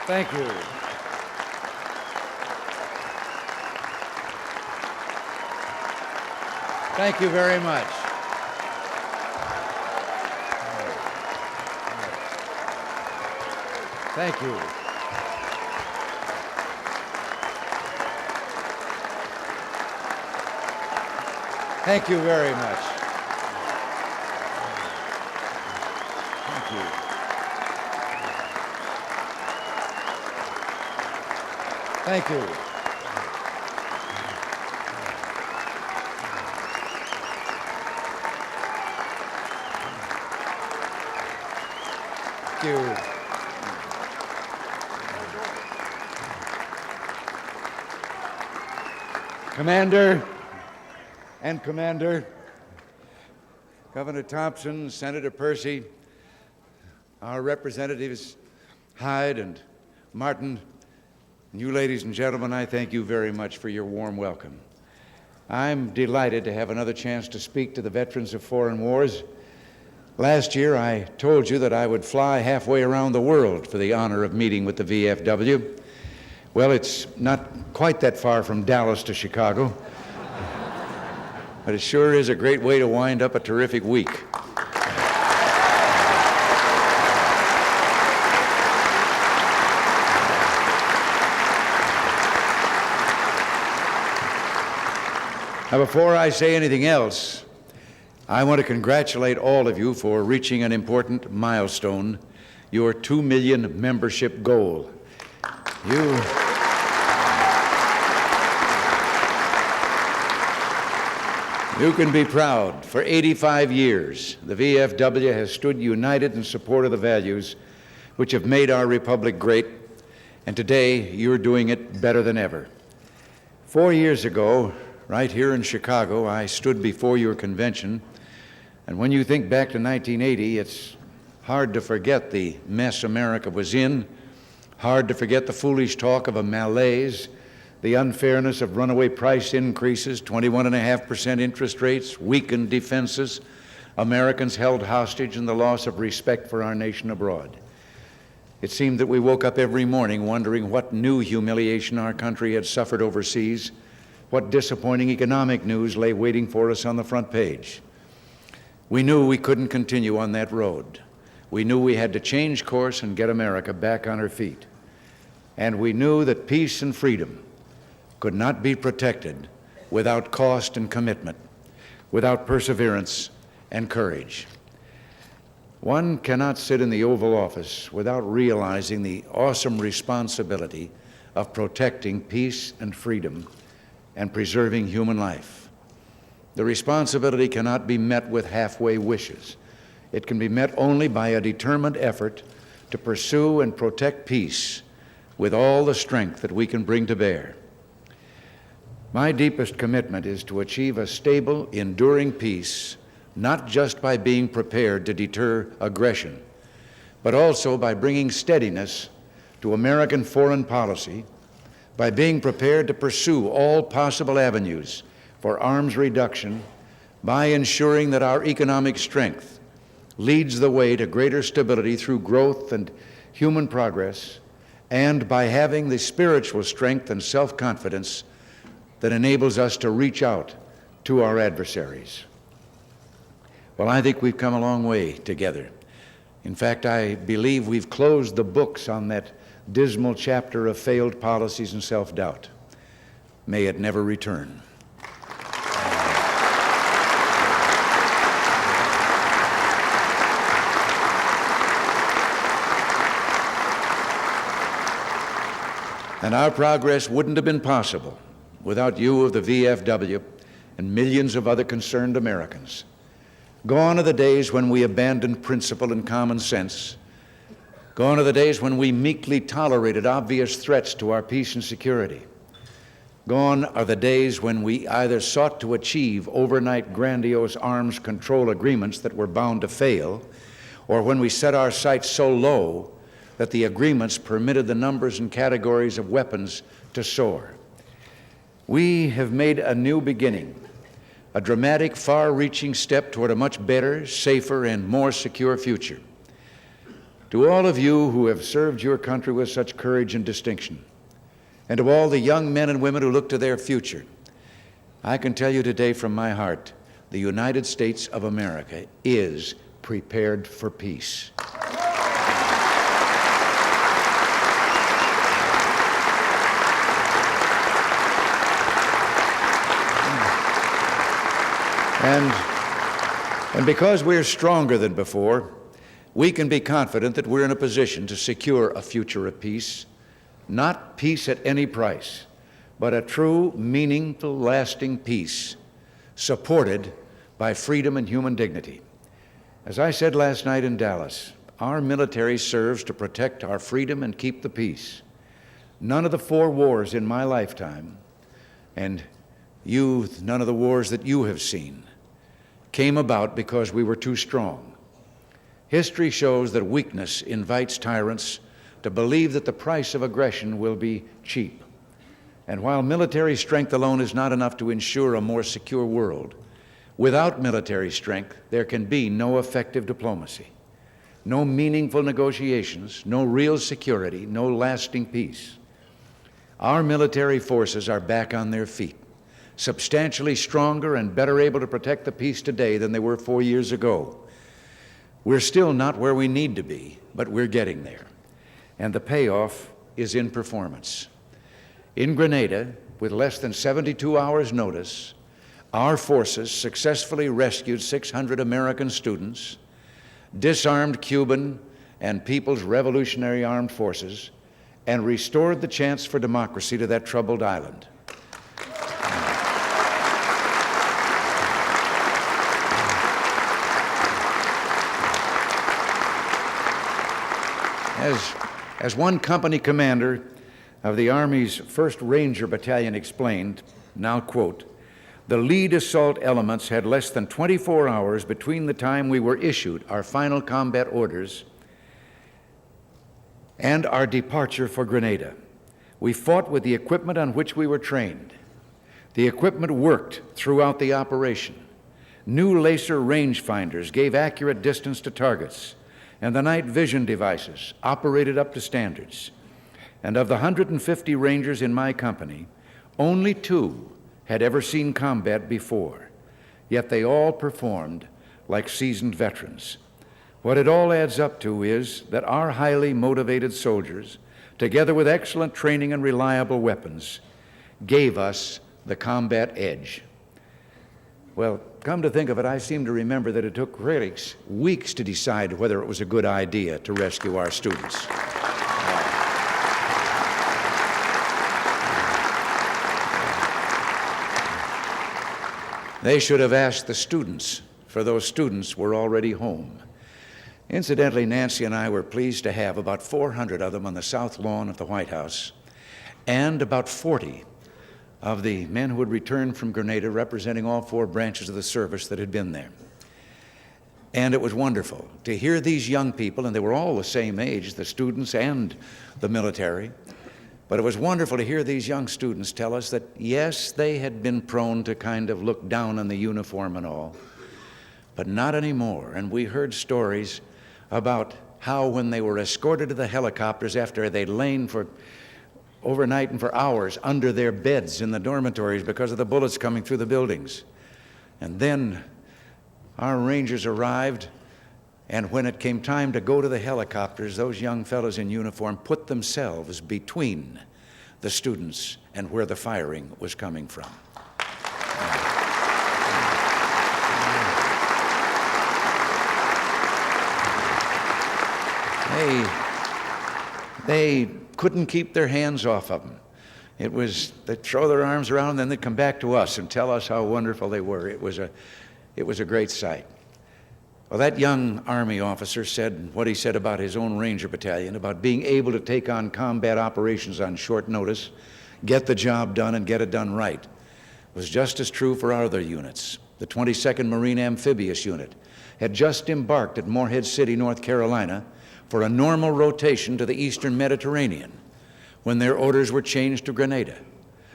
Thank you. Thank you very much. Thank you. Thank you very much. Thank you. Thank you. Thank you. Commander and Commander, Governor Thompson, Senator Percy, our representatives Hyde and Martin, and you ladies and gentlemen, I thank you very much for your warm welcome. I'm delighted to have another chance to speak to the veterans of foreign wars. Last year, I told you that I would fly halfway around the world for the honor of meeting with the VFW. Well, it's not quite that far from Dallas to Chicago, but it sure is a great way to wind up a terrific week. Now, before I say anything else, I want to congratulate all of you for reaching an important milestone, your 2 million membership goal. You can be proud. For 85 years, the VFW has stood united in support of the values which have made our republic great, and today you're doing it better than ever. 4 years ago, right here in Chicago, I stood before your convention, and when you think back to 1980, it's hard to forget the mess America was in, hard to forget the foolish talk of a malaise, the unfairness of runaway price increases, 21.5% interest rates, weakened defenses, Americans held hostage, and the loss of respect for our nation abroad. It seemed that we woke up every morning wondering what new humiliation our country had suffered overseas, what disappointing economic news lay waiting for us on the front page. We knew we couldn't continue on that road. We knew we had to change course and get America back on her feet. And we knew that peace and freedom could not be protected without cost and commitment, without perseverance and courage. One cannot sit in the Oval Office without realizing the awesome responsibility of protecting peace and freedom and preserving human life. The responsibility cannot be met with halfway wishes. It can be met only by a determined effort to pursue and protect peace with all the strength that we can bring to bear. My deepest commitment is to achieve a stable, enduring peace, not just by being prepared to deter aggression, but also by bringing steadiness to American foreign policy, by being prepared to pursue all possible avenues for arms reduction, by ensuring that our economic strength leads the way to greater stability through growth and human progress, and by having the spiritual strength and self-confidence that enables us to reach out to our adversaries. Well, I think we've come a long way together. In fact, I believe we've closed the books on that dismal chapter of failed policies and self-doubt. May it never return. And our progress wouldn't have been possible without you of the VFW and millions of other concerned Americans. Gone are the days when we abandoned principle and common sense. Gone are the days when we meekly tolerated obvious threats to our peace and security. Gone are the days when we either sought to achieve overnight grandiose arms control agreements that were bound to fail, or when we set our sights so low that the agreements permitted the numbers and categories of weapons to soar. We have made a new beginning, a dramatic, far-reaching step toward a much better, safer, and more secure future. To all of you who have served your country with such courage and distinction, and to all the young men and women who look to their future, I can tell you today from my heart, the United States of America is prepared for peace. And because we're stronger than before, we can be confident that we're in a position to secure a future of peace, not peace at any price, but a true, meaningful, lasting peace supported by freedom and human dignity. As I said last night in Dallas, our military serves to protect our freedom and keep the peace. None of the 4 wars in my lifetime, and none of the wars that you have seen, came about because we were too strong. History shows that weakness invites tyrants to believe that the price of aggression will be cheap. And while military strength alone is not enough to ensure a more secure world, without military strength, there can be no effective diplomacy, no meaningful negotiations, no real security, no lasting peace. Our military forces are back on their feet, substantially stronger and better able to protect the peace today than they were 4 years ago. We're still not where we need to be, but we're getting there. And the payoff is in performance. In Grenada, with less than 72 hours' notice, our forces successfully rescued 600 American students, disarmed Cuban and People's Revolutionary Armed Forces, and restored the chance for democracy to that troubled island. As one company commander of the Army's 1st Ranger Battalion explained, now quote, "The lead assault elements had less than 24 hours between the time we were issued our final combat orders and our departure for Grenada. We fought with the equipment on which we were trained. The equipment worked throughout the operation. New laser rangefinders gave accurate distance to targets, and the night vision devices operated up to standards. And of the 150 Rangers in my company, only 2 had ever seen combat before, yet they all performed like seasoned veterans. What it all adds up to is that our highly motivated soldiers, together with excellent training and reliable weapons, gave us the combat edge." Well, come to think of it, I seem to remember that it took critics weeks to decide whether it was a good idea to rescue our students. They should have asked the students, for those students were already home. Incidentally, Nancy and I were pleased to have about 400 of them on the south lawn of the White House, and about 40 of the men who had returned from Grenada, representing all 4 branches of the service that had been there. And it was wonderful to hear these young people, and they were all the same age, the students and the military, but it was wonderful to hear these young students tell us that, yes, they had been prone to kind of look down on the uniform and all, but not anymore. And we heard stories about how when they were escorted to the helicopters after they'd lain for overnight and for hours under their beds in the dormitories because of the bullets coming through the buildings. And then our Rangers arrived, and when it came time to go to the helicopters, those young fellows in uniform put themselves between the students and where the firing was coming from. They couldn't keep their hands off of them. They'd throw their arms around, and then they'd come back to us and tell us how wonderful they were. It was a great sight. Well, that young Army officer said what he said about his own Ranger Battalion, about being able to take on combat operations on short notice, get the job done, and get it done right, was just as true for our other units. The 22nd Marine Amphibious Unit had just embarked at Morehead City, North Carolina, for a normal rotation to the Eastern Mediterranean when their orders were changed to Grenada.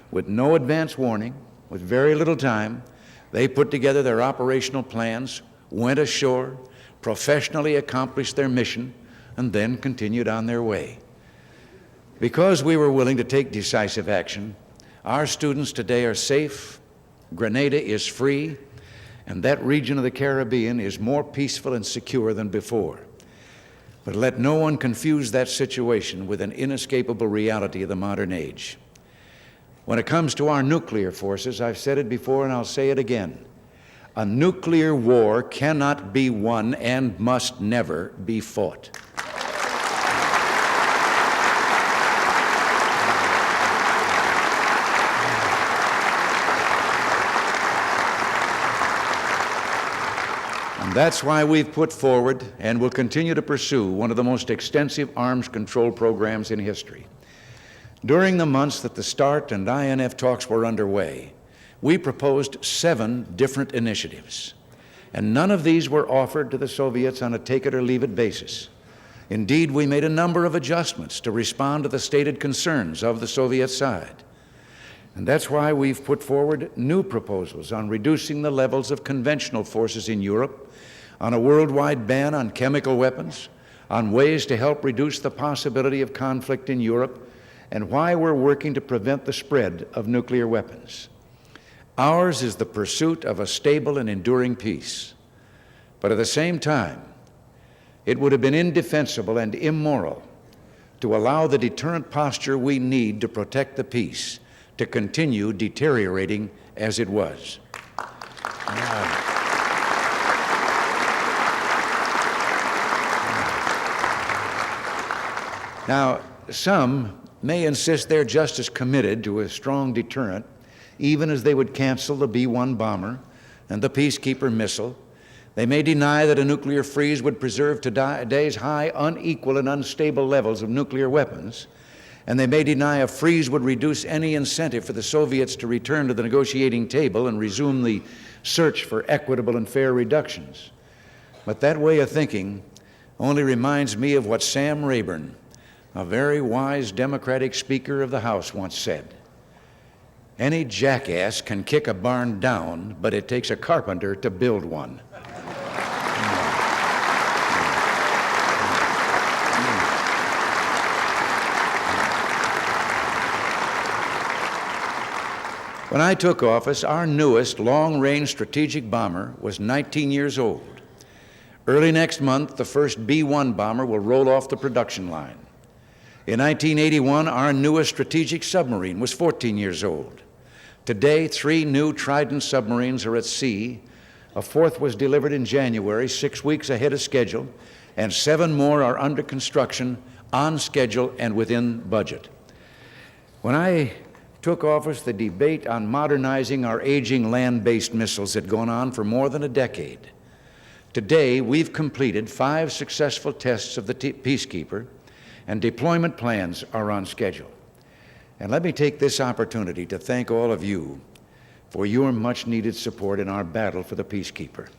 With no advance warning, with very little time, they put together their operational plans, went ashore, professionally accomplished their mission, and then continued on their way. Because we were willing to take decisive action, our students today are safe, Grenada is free, and that region of the Caribbean is more peaceful and secure than before. But let no one confuse that situation with an inescapable reality of the modern age. When it comes to our nuclear forces, I've said it before and I'll say it again, a nuclear war cannot be won and must never be fought. And that's why we've put forward and will continue to pursue one of the most extensive arms control programs in history. During the months that the START and INF talks were underway, we proposed 7 different initiatives, and none of these were offered to the Soviets on a take-it-or-leave-it basis. Indeed, we made a number of adjustments to respond to the stated concerns of the Soviet side. And that's why we've put forward new proposals on reducing the levels of conventional forces in Europe, on a worldwide ban on chemical weapons, on ways to help reduce the possibility of conflict in Europe, and why we're working to prevent the spread of nuclear weapons. Ours is the pursuit of a stable and enduring peace. But at the same time, it would have been indefensible and immoral to allow the deterrent posture we need to protect the peace to continue deteriorating as it was. Now, some may insist they're just as committed to a strong deterrent, even as they would cancel the B-1 bomber and the Peacekeeper missile. They may deny that a nuclear freeze would preserve today's high, unequal, and unstable levels of nuclear weapons, and they may deny a freeze would reduce any incentive for the Soviets to return to the negotiating table and resume the search for equitable and fair reductions. But that way of thinking only reminds me of what Sam Rayburn, a very wise Democratic Speaker of the House, once said. Any jackass can kick a barn down, but it takes a carpenter to build one. When I took office, our newest long-range strategic bomber was 19 years old. Early next month, the first B-1 bomber will roll off the production line. In 1981, our newest strategic submarine was 14 years old. Today, 3 new Trident submarines are at sea. A 4th was delivered in January, 6 weeks ahead of schedule, and 7 more are under construction, on schedule, and within budget. When I took office, the debate on modernizing our aging land-based missiles had gone on for more than a decade. Today, we've completed 5 successful tests of the Peacekeeper, and deployment plans are on schedule. And let me take this opportunity to thank all of you for your much-needed support in our battle for the Peacekeeper.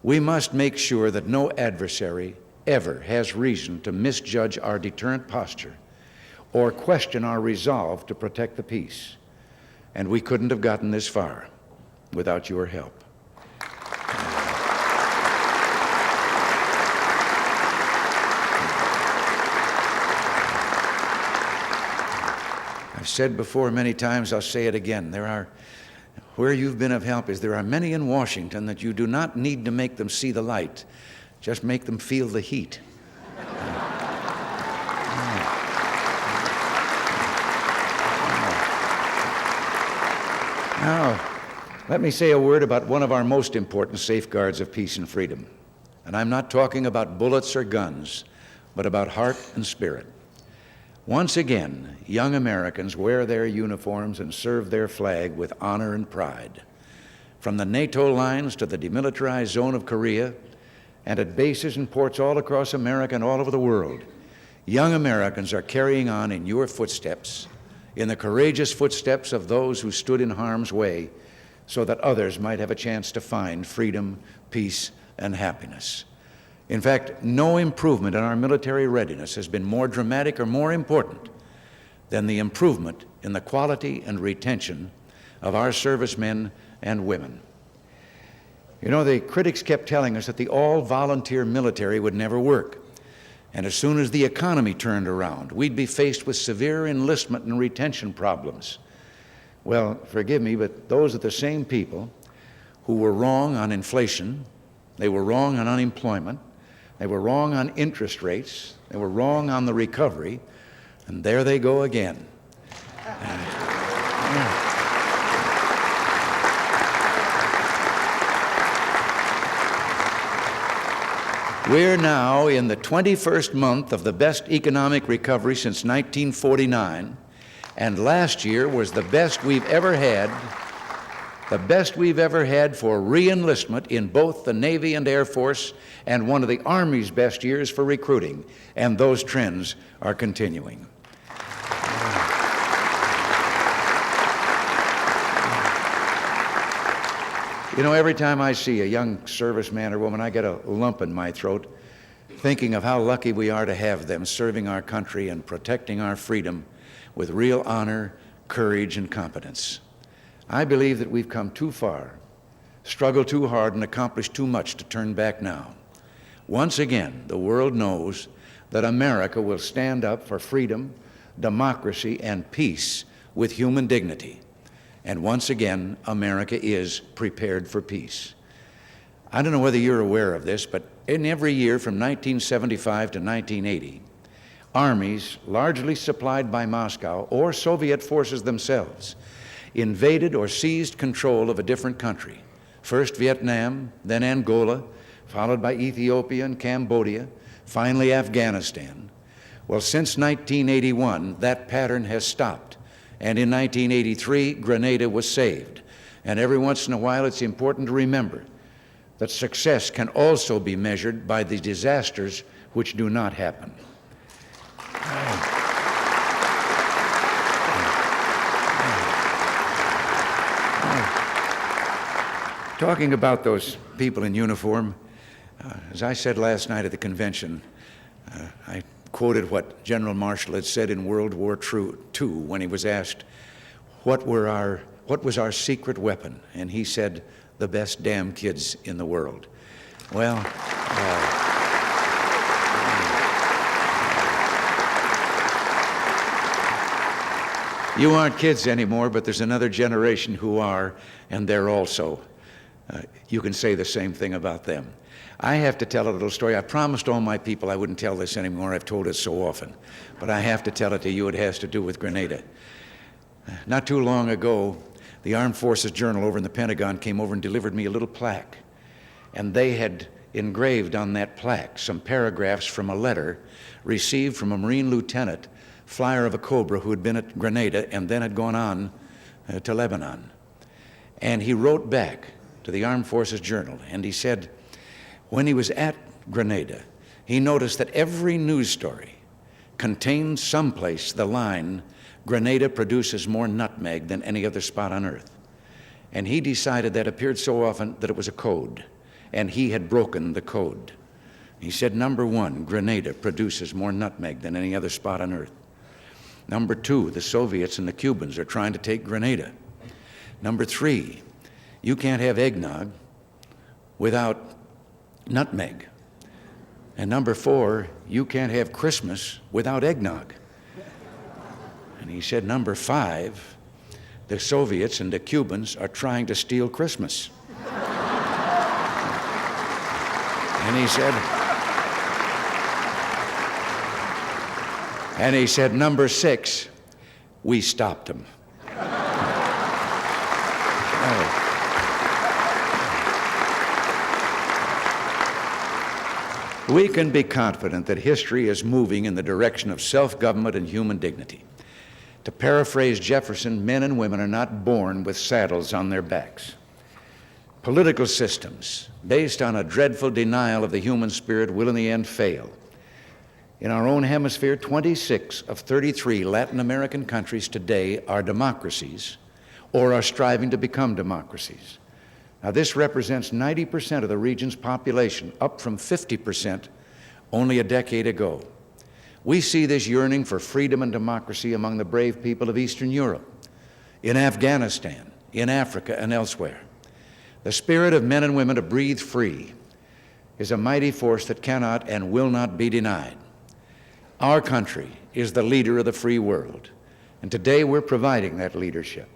We must make sure that no adversary ever has reason to misjudge our deterrent posture or question our resolve to protect the peace. And we couldn't have gotten this far without your help. I've said before many times, I'll say it again, where you've been of help is there are many in Washington that you do not need to make them see the light, just make them feel the heat. Now, let me say a word about one of our most important safeguards of peace and freedom. And I'm not talking about bullets or guns, but about heart and spirit. Once again, young Americans wear their uniforms and serve their flag with honor and pride. From the NATO lines to the demilitarized zone of Korea, and at bases and ports all across America and all over the world, young Americans are carrying on in your footsteps, in the courageous footsteps of those who stood in harm's way so that others might have a chance to find freedom, peace, and happiness. In fact, no improvement in our military readiness has been more dramatic or more important than the improvement in the quality and retention of our servicemen and women. You know, the critics kept telling us that the all-volunteer military would never work. And as soon as the economy turned around, we'd be faced with severe enlistment and retention problems. Well, forgive me, but those are the same people who were wrong on inflation, they were wrong on unemployment, they were wrong on interest rates, they were wrong on the recovery, and there they go again. We're now in the 21st month of the best economic recovery since 1949, and last year was the best we've ever had for re-enlistment in both the Navy and Air Force, and one of the Army's best years for recruiting, and those trends are continuing. You know, every time I see a young serviceman or woman, I get a lump in my throat thinking of how lucky we are to have them serving our country and protecting our freedom with real honor, courage, and competence. I believe that we've come too far, struggled too hard, and accomplished too much to turn back now. Once again, the world knows that America will stand up for freedom, democracy, and peace with human dignity. And once again, America is prepared for peace. I don't know whether you're aware of this, but in every year from 1975 to 1980, armies, largely supplied by Moscow or Soviet forces themselves, invaded or seized control of a different country. First Vietnam, then Angola, followed by Ethiopia and Cambodia, finally Afghanistan. Well, since 1981, that pattern has stopped. And in 1983, Grenada was saved. And every once in a while, it's important to remember that success can also be measured by the disasters which do not happen. Talking about those people in uniform, as I said last night at the convention, I quoted what General Marshall had said in World War II when he was asked, what was our secret weapon? And he said, the best damn kids in the world. Well, you aren't kids anymore, but there's another generation who are, and they're also. You can say the same thing about them. I have to tell a little story. I promised all my people I wouldn't tell this anymore. I've told it so often. But I have to tell it to you. It has to do with Grenada. Not too long ago, the Armed Forces Journal over in the Pentagon came over and delivered me a little plaque. And they had engraved on that plaque some paragraphs from a letter received from a Marine lieutenant, flyer of a Cobra, who had been at Grenada and then had gone on to Lebanon. And he wrote back to the Armed Forces Journal, and he said, when he was at Grenada, he noticed that every news story contained someplace the line, Grenada produces more nutmeg than any other spot on earth. And he decided that appeared so often that it was a code, and he had broken the code. He said, number one, Grenada produces more nutmeg than any other spot on earth. Number two, the Soviets and the Cubans are trying to take Grenada. Number three, you can't have eggnog without nutmeg. And number four, you can't have Christmas without eggnog. And he said, number five, the Soviets and the Cubans are trying to steal Christmas. And he said, number six, we stopped them. We can be confident that history is moving in the direction of self-government and human dignity. To paraphrase Jefferson, men and women are not born with saddles on their backs. Political systems based on a dreadful denial of the human spirit will in the end fail. In our own hemisphere, 26 of 33 Latin American countries today are democracies or are striving to become democracies. Now, this represents 90% of the region's population, up from 50% only a decade ago. We see this yearning for freedom and democracy among the brave people of Eastern Europe, in Afghanistan, in Africa, and elsewhere. The spirit of men and women to breathe free is a mighty force that cannot and will not be denied. Our country is the leader of the free world, and today we're providing that leadership.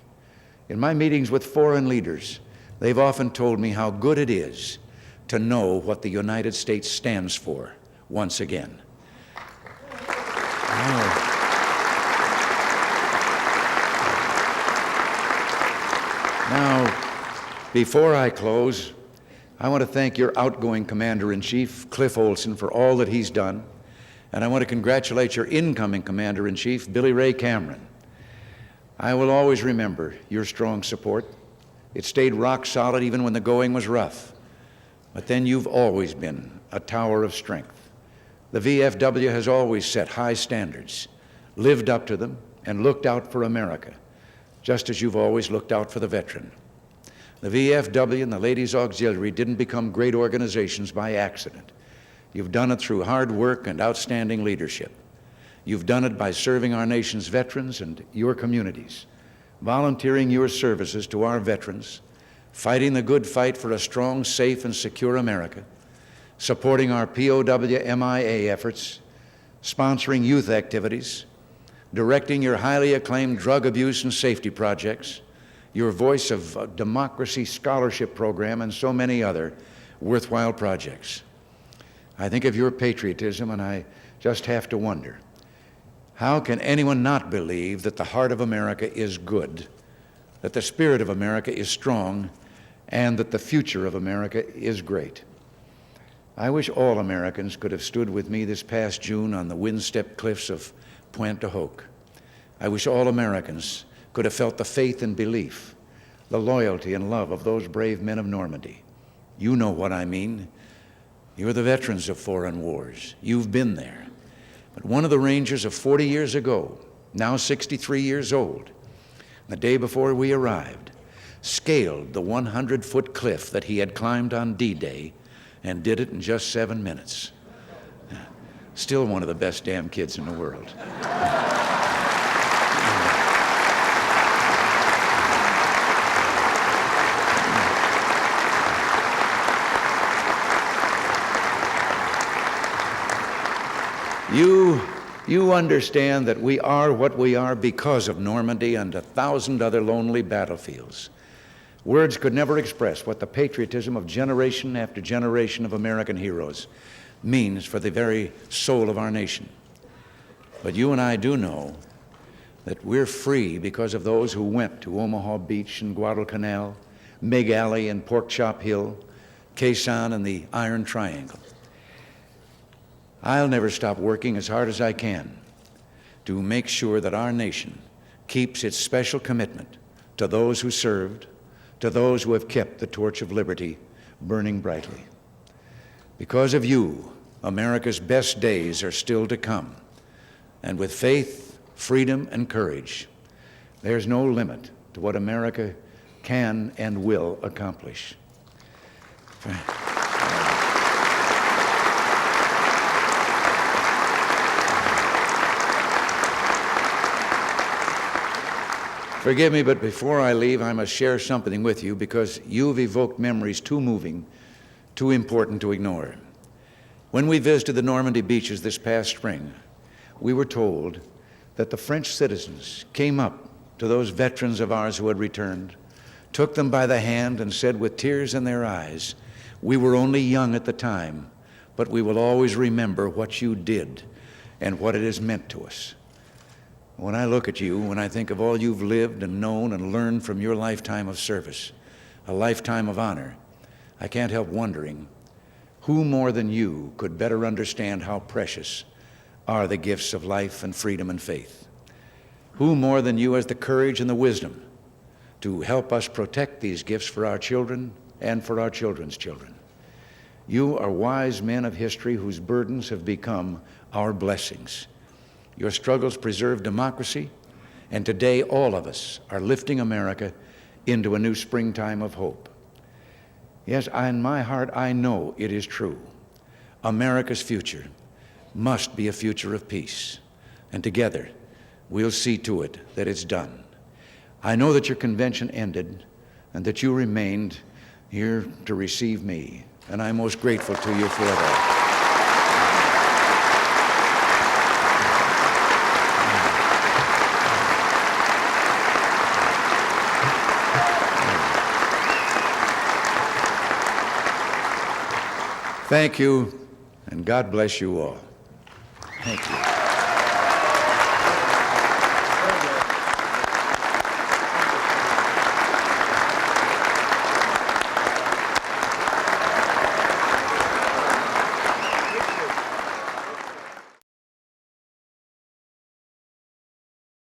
In my meetings with foreign leaders, they've often told me how good it is to know what the United States stands for once again. Now, before I close, I want to thank your outgoing Commander-in-Chief, Cliff Olson, for all that he's done, and I want to congratulate your incoming Commander-in-Chief, Billy Ray Cameron. I will always remember your strong support. It stayed rock solid even when the going was rough. But then you've always been a tower of strength. The VFW has always set high standards, lived up to them, and looked out for America, just as you've always looked out for the veteran. The VFW and the Ladies Auxiliary didn't become great organizations by accident. You've done it through hard work and outstanding leadership. You've done it by serving our nation's veterans and your communities, volunteering your services to our veterans, fighting the good fight for a strong, safe, and secure America, supporting our POW/MIA efforts, sponsoring youth activities, directing your highly acclaimed drug abuse and safety projects, your Voice of Democracy Scholarship Program, and so many other worthwhile projects. I think of your patriotism, and I just have to wonder, how can anyone not believe that the heart of America is good, that the spirit of America is strong, and that the future of America is great? I wish all Americans could have stood with me this past June on the wind-stepped cliffs of Pointe du Hoc. I wish all Americans could have felt the faith and belief, the loyalty and love of those brave men of Normandy. You know what I mean. You're the veterans of foreign wars. You've been there. But one of the Rangers of 40 years ago, now 63 years old, the day before we arrived, scaled the 100-foot cliff that he had climbed on D-Day and did it in just 7 minutes. Still one of the best damn kids in the world. You understand that we are what we are because of Normandy and 1,000 other lonely battlefields. Words could never express what the patriotism of generation after generation of American heroes means for the very soul of our nation. But you and I do know that we're free because of those who went to Omaha Beach and Guadalcanal, Mig Alley and Pork Chop Hill, Quezon and the Iron Triangle. I'll never stop working as hard as I can to make sure that our nation keeps its special commitment to those who served, to those who have kept the torch of liberty burning brightly. Because of you, America's best days are still to come. And with faith, freedom, and courage, there's no limit to what America can and will accomplish. Forgive me, but before I leave, I must share something with you because you've evoked memories too moving, too important to ignore. When we visited the Normandy beaches this past spring, we were told that the French citizens came up to those veterans of ours who had returned, took them by the hand and said with tears in their eyes, "We were only young at the time, but we will always remember what you did and what it has meant to us." When I look at you, when I think of all you've lived and known and learned from your lifetime of service, a lifetime of honor, I can't help wondering, who more than you could better understand how precious are the gifts of life and freedom and faith? Who more than you has the courage and the wisdom to help us protect these gifts for our children and for our children's children? You are wise men of history whose burdens have become our blessings. Your struggles preserve democracy, and today all of us are lifting America into a new springtime of hope. Yes, in my heart, I know it is true. America's future must be a future of peace, and together we'll see to it that it's done. I know that your convention ended and that you remained here to receive me, and I'm most grateful to you for that. Thank you, and God bless you all. Thank you.